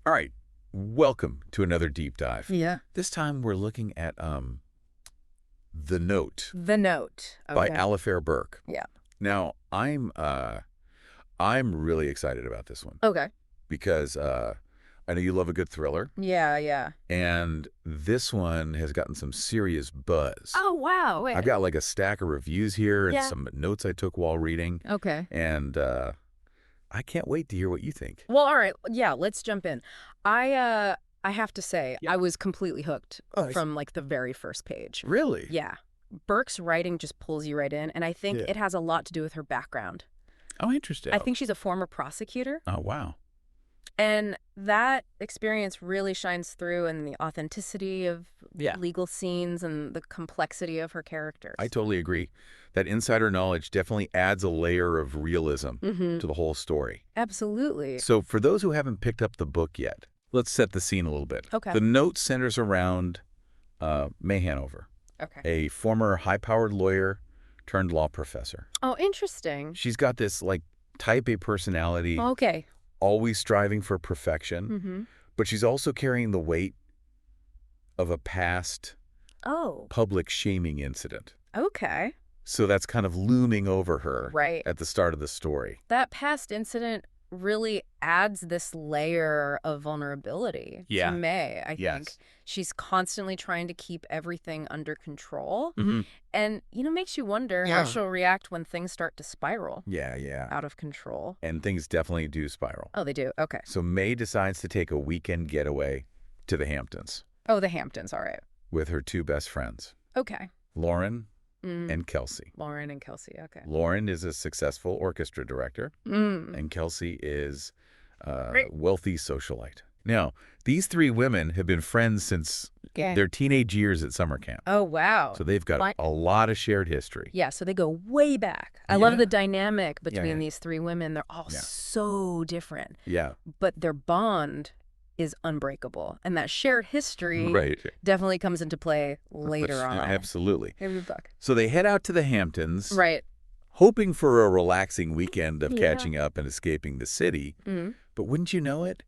All right, welcome to another deep dive. Yeah. This time we're looking at The Note The Note. by Okay. Alafair Burke. Yeah. Now, I'm really excited about this one Okay. because I know you love a good thriller, Yeah, yeah. and this one has gotten some serious buzz. Oh, wow. Wait. I've got like a stack of reviews here and Yeah. some notes I took while reading, Okay. and I can't wait to hear what you think. Well, all right. Yeah, let's jump in. I have to say, Yeah. I was completely hooked Oh, I see. from like the very first page. Really? Yeah. Burke's writing just pulls you right in, and I think Yeah. it has a lot to do with her background. Oh, interesting. I think she's a former prosecutor, Oh, wow. and that experience really shines through in the authenticity of Yeah. legal scenes and the complexity of her characters. I totally agree. That insider knowledge definitely adds a layer of realism to the whole story. Absolutely. So for those who haven't picked up the book yet, let's set the scene a little bit. Okay. The note centers around May Hanover, Okay. a former high-powered lawyer turned law professor. Oh, interesting. She's got this like type A personality, Okay. always striving for perfection, Mm-hmm. but she's also carrying the weight of a past Oh, public shaming incident. okay. So that's kind of looming over her Right. at the start of the story. That past incident really adds this layer of vulnerability Yeah. to May, I Yes. think. She's constantly trying to keep everything under control. Mm-hmm. And, makes you wonder Yeah. how she'll react when things start to spiral Yeah. out of control. And things definitely do spiral. Oh, they do? Okay. So May decides to take a weekend getaway to the Hamptons Oh, the Hamptons. All right. with her two best friends, Okay. Lauren Mm. and Kelsey. Lauren and Kelsey. Okay. Lauren is a successful orchestra director, Mm. and Kelsey is a Great. wealthy socialite. Now, these three women have been friends since Okay. their teenage years at summer camp. Oh, wow. So they've got Fine. a lot of shared history. Yeah, so they go way back. I love Yeah. the dynamic between yeah. these three women. They're all Yeah. so different, Yeah, but their bond is unbreakable. And that shared history right. definitely comes into play later on. Absolutely. Hey, Buck. So they head out to the Hamptons, Right. hoping for a relaxing weekend of Yeah. catching up and escaping the city. Mm. But wouldn't you know it,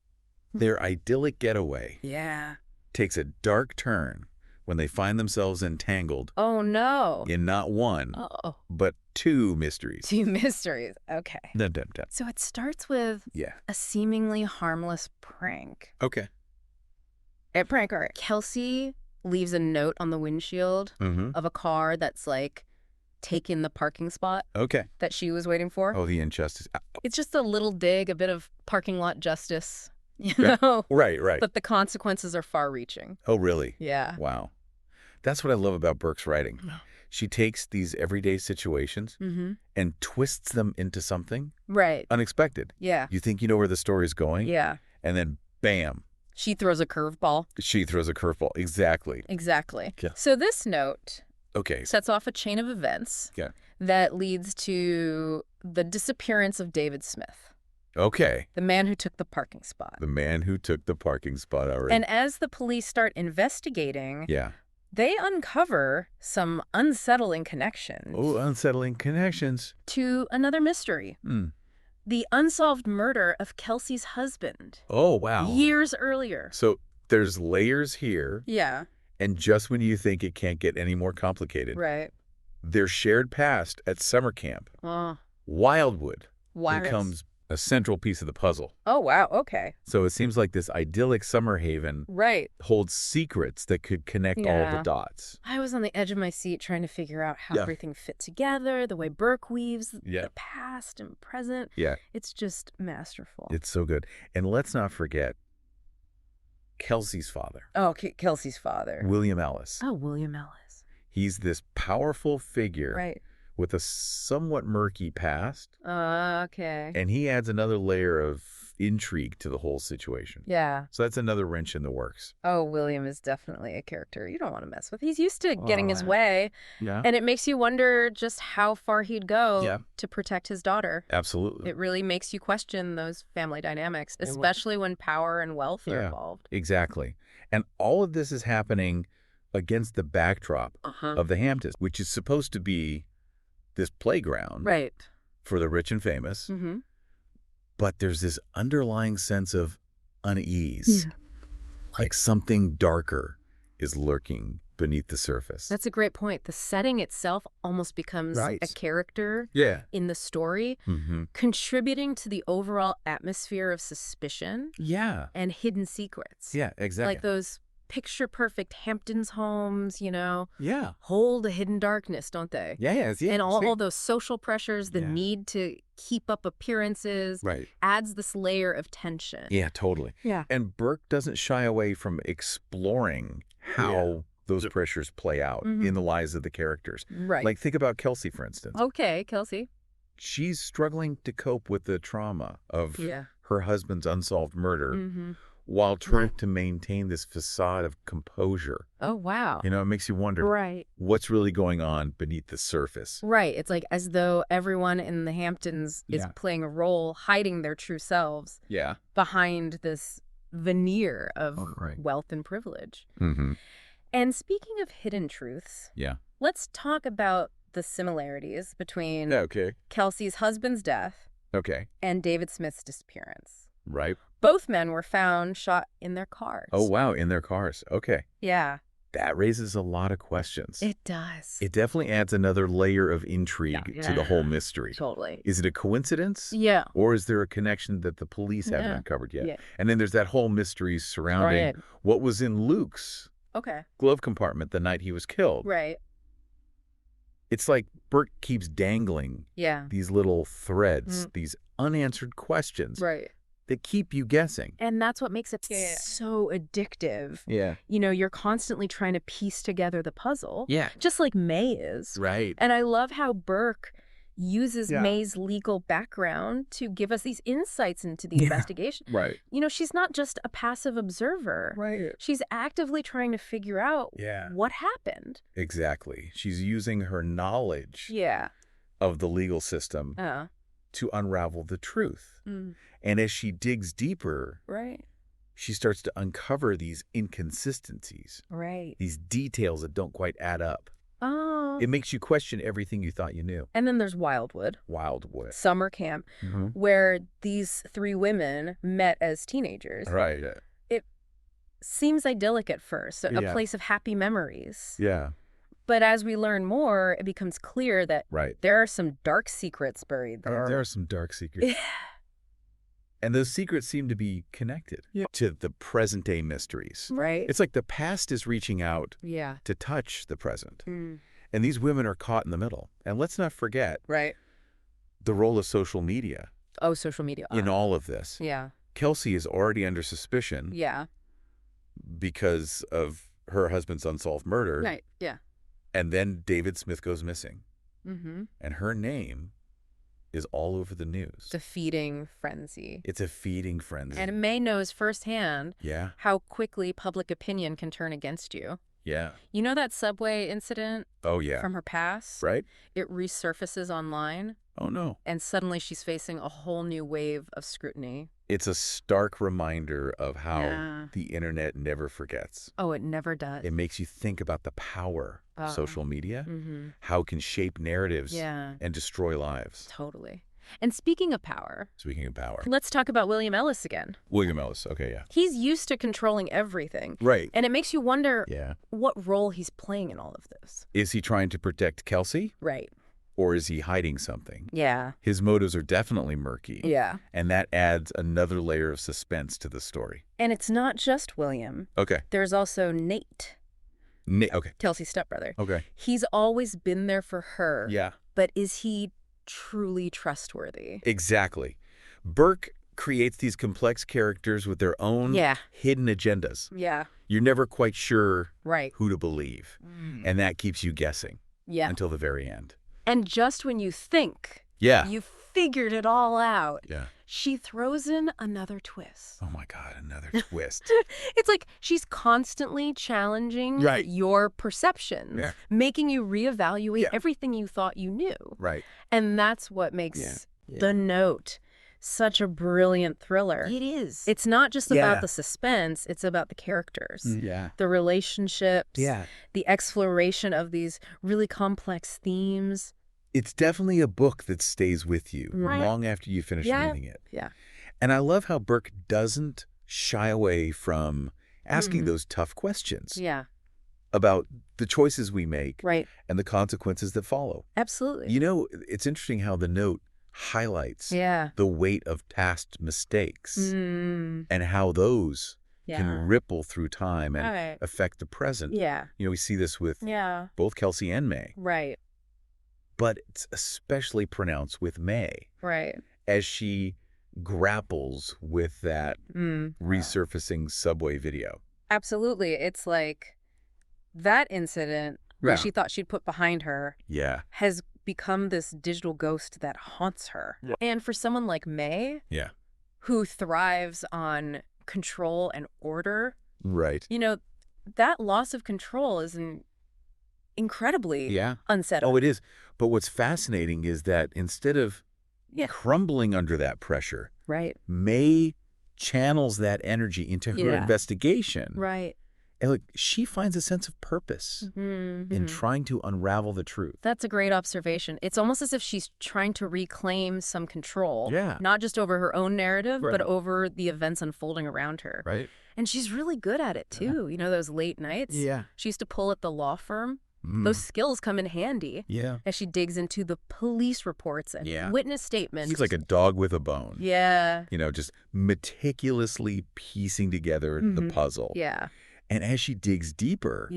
their idyllic getaway Yeah. takes a dark turn when they find themselves entangled Oh, no. in not one, Oh, but two mysteries. two mysteries. Okay. Dun, dun, dun. So it starts with Yeah. a seemingly harmless prank. Okay. A prank, all right. Kelsey leaves a note on the windshield Mm-hmm. of a car that's like taken the parking spot Okay. that she was waiting for. Oh, the injustice. It's just a little dig, a bit of parking lot justice, Yeah. Right. but the consequences are far-reaching. Oh, really? Yeah. Wow. That's what I love about Burke's writing. Yeah. She takes these everyday situations Mm-hmm. and twists them into something Right. unexpected. Yeah. You think you know where the story's going, Yeah. and then bam, She throws a curveball. she throws a curveball. Exactly. Exactly. Yeah. So this note Okay. sets off a chain of events Yeah. that leads to the disappearance of David Smith, Okay. the man who took the parking spot. The man who took the parking spot already. And as the police start investigating, Yeah. they uncover some unsettling connections Oh, unsettling connections. to another mystery. Hmm. The unsolved murder of Kelsey's husband Oh, wow. years earlier. So there's layers here, Yeah, and just when you think it can't get any more complicated, right. their shared past at summer camp, Oh, Wildwood, wires. becomes a central piece of the puzzle. Oh, wow. Okay. So it seems like this idyllic summer haven Right. holds secrets that could connect all the Yeah. dots. I was on the edge of my seat trying to figure out how Yeah. everything fit together, the way Burke weaves Yeah. the past and present. Yeah, It's just masterful. it's so good. And let's not forget Kelsey's father, Oh, Kelsey's father. William Ellis. Oh, William Ellis. He's this powerful figure Right. with a somewhat murky past, Okay. and he adds another layer of intrigue to the whole situation. Yeah. So that's another wrench in the works. Oh, William is definitely a character you don't want to mess with. He's used to getting his Oh, way, Yeah, and it makes you wonder just how far he'd go Yeah. to protect his daughter. absolutely. It really makes you question those family dynamics, And especially when power and wealth are Yeah. involved. Exactly. And all of this is happening against the backdrop Uh-huh. of the Hamptons, which is supposed to be this playground Right. for the rich and famous. Mm-hmm. But there's this underlying sense of unease, like something darker is lurking beneath the surface. That's a great point. The setting itself almost becomes a character in the story, contributing to the overall atmosphere of suspicion and hidden secrets. Yeah, exactly. Like those picture-perfect Hamptons homes, you know, hold a hidden darkness, don't they? And all those social pressures, the need to keep up appearances, adds this layer of tension. Yeah, totally. And Burke doesn't shy away from exploring how those pressures play out in the lives of the characters. Like, think about Kelsey, for instance. Okay, Kelsey. She's struggling to cope with the trauma of her husband's unsolved murder while trying to maintain this facade of composure. Oh, wow. You know, it makes you wonder what's really going on beneath the surface. Right. It's like as though everyone in the Hamptons is playing a role, hiding their true selves behind this veneer of wealth and privilege. And speaking of hidden truths, let's talk about the similarities between Kelsey's husband's death and David Smith's disappearance. Both men were found shot in their cars. Oh, wow, in their cars. Okay. Yeah. That raises a lot of questions. It does. It definitely adds another layer of intrigue to the whole mystery. Totally. Is it a coincidence? Yeah. Or is there a connection that the police haven't uncovered yet? And then there's that whole mystery surrounding what was in Luke's glove compartment the night he was killed. It's like Burke keeps dangling these little threads, these unanswered questions that keep you guessing. And that's what makes it so addictive. You know, you're constantly trying to piece together the puzzle. Just like May is. And I love how Burke uses May's legal background to give us these insights into the investigation. You know, she's not just a passive observer. She's actively trying to figure out what happened. Exactly. She's using her knowledge of the legal system to unravel the truth. And as she digs deeper, she starts to uncover these inconsistencies, these details that don't quite add up. It makes you question everything you thought you knew. And then there's Wildwood. Wildwood. Summer camp, where these three women met as teenagers. It seems idyllic at first, a place of happy memories. But as we learn more, it becomes clear that there are some dark secrets buried there. There are some dark secrets. And those secrets seem to be connected to the present-day mysteries. It's like the past is reaching out to touch the present. And these women are caught in the middle. And let's not forget the role of social media. Oh, social media. In all of this. Kelsey is already under suspicion because of her husband's unsolved murder. And then David Smith goes missing. And her name is all over the news. It's a feeding frenzy. It's a feeding frenzy. And May knows firsthand how quickly public opinion can turn against you. You know that subway incident? From her past? It resurfaces online. Oh, no. And suddenly she's facing a whole new wave of scrutiny. It's a stark reminder of how the internet never forgets. Oh, it never does. It makes you think about the power of social media, how it can shape narratives and destroy lives. Totally. And speaking of power, let's talk about William Ellis again. William Ellis, okay, He's used to controlling everything. And it makes you wonder what role he's playing in all of this. Is he trying to protect Kelsey? Or is he hiding something? Yeah. His motives are definitely murky. Yeah. And that adds another layer of suspense to the story. And it's not just William. Okay. There's also Nate. Okay. Kelsey's stepbrother. Okay. He's always been there for her. Yeah. But is he truly trustworthy? Exactly. Burke creates these complex characters with their own hidden agendas. Yeah. You're never quite sure who to believe. And that keeps you guessing until the very end. And just when you think you figured it all out, she throws in another twist. Oh, my God, another twist. It's like she's constantly challenging your perceptions, making you reevaluate everything you thought you knew. And that's what makes The Note such a brilliant thriller. It is. It's not just about the suspense, it's about the characters. The relationships, the exploration of these really complex themes. It's definitely a book that stays with you long after you finish reading it. And I love how Burke doesn't shy away from asking those tough questions. Yeah. About the choices we make. Right. And the consequences that follow. Absolutely. You know, it's interesting how the note highlights the weight of past mistakes and how those can ripple through time and affect the present. Yeah. You know, we see this with both Kelsey and May. Right. But it's especially pronounced with May. Right. As she grapples with that resurfacing subway video. Absolutely. It's like that incident that she thought she'd put behind her has become this digital ghost that haunts her. Yeah. And for someone like May, who thrives on control and order, you know, that loss of control is incredibly unsettling. Oh, it is. But what's fascinating is that instead of crumbling under that pressure, May channels that energy into her investigation. Right. And look, she finds a sense of purpose in trying to unravel the truth. That's a great observation. It's almost as if she's trying to reclaim some control, not just over her own narrative, but over the events unfolding around her. Right. And she's really good at it, too. You know, those late nights? Yeah. She used to pull at the law firm. Those skills come in handy as she digs into the police reports and witness statements. She's like a dog with a bone. Yeah. You know, just meticulously piecing together the puzzle. Yeah. And as she digs deeper,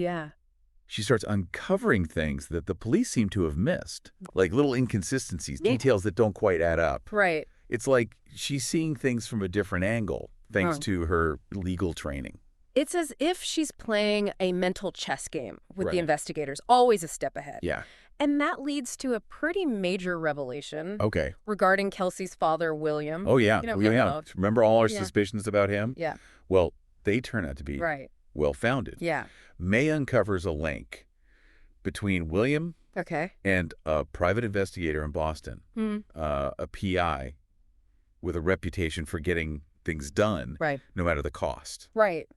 she starts uncovering things that the police seem to have missed, like little inconsistencies, details that don't quite add up. Right. It's like she's seeing things from a different angle, thanks to her legal training. It's as if she's playing a mental chess game with the investigators, always a step ahead. Yeah. And that leads to a pretty major revelation regarding Kelsey's father, William. Oh, yeah. You know, Remember all our suspicions about him? Yeah. Well, they turn out to be well-founded. Yeah. May uncovers a link between William and a private investigator in Boston, a PI with a reputation for getting things done, no matter the cost. Right.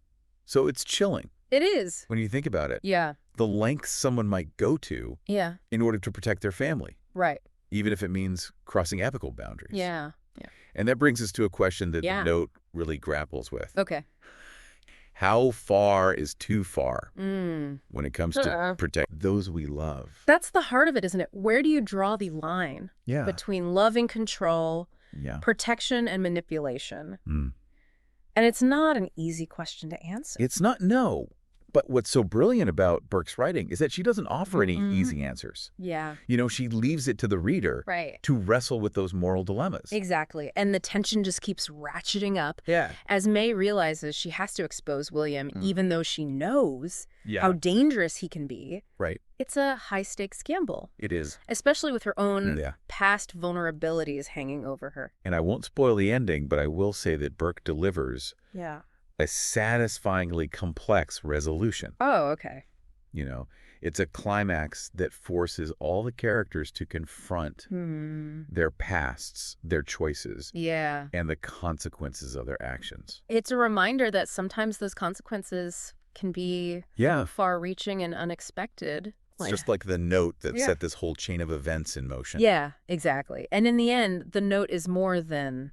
So it's chilling. It is. When you think about it. Yeah. The lengths someone might go to in order to protect their family. Right. Even if it means crossing ethical boundaries. Yeah. Yeah. And that brings us to a question that the note really grapples with. Okay. How far is too far when it comes to protect those we love? That's the heart of it, isn't it? Where do you draw the line between love and control, protection and manipulation? And it's not an easy question to answer. It's not, no. But what's so brilliant about Burke's writing is that she doesn't offer any easy answers. Yeah. You know, she leaves it to the reader to wrestle with those moral dilemmas. Exactly. And the tension just keeps ratcheting up as May realizes she has to expose William, even though she knows how dangerous he can be. Right. It's a high-stakes gamble. It is. Especially with her own past vulnerabilities hanging over her. And I won't spoil the ending, but I will say that Burke delivers a satisfyingly complex resolution. Oh, okay. You know, it's a climax that forces all the characters to confront their pasts, their choices, and the consequences of their actions. It's a reminder that sometimes those consequences can be far-reaching and unexpected. It's just like the note that set this whole chain of events in motion. Yeah, exactly. And in the end, the note is more than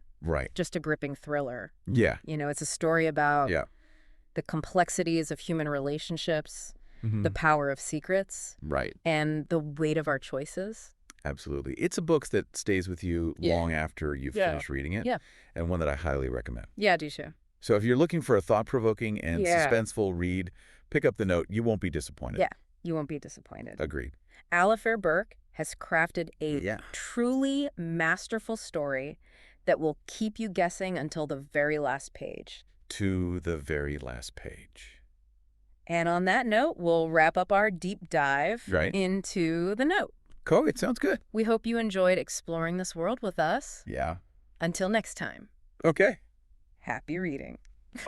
just a gripping thriller. Yeah. You know, it's a story about the complexities of human relationships, the power of secrets, and the weight of our choices. Absolutely. It's a book that stays with you long after you've finished reading it, and one that I highly recommend. Yeah, I do too. So if you're looking for a thought-provoking and suspenseful read, pick up the note. You won't be disappointed. Yeah, you won't be disappointed. Agreed. Alafair Burke has crafted a truly masterful story that will keep you guessing until the very last page. To the very last page. And on that note, we'll wrap up our deep dive into the note. Cool, it sounds good. We hope you enjoyed exploring this world with us. Yeah. Until next time. Okay. Happy reading.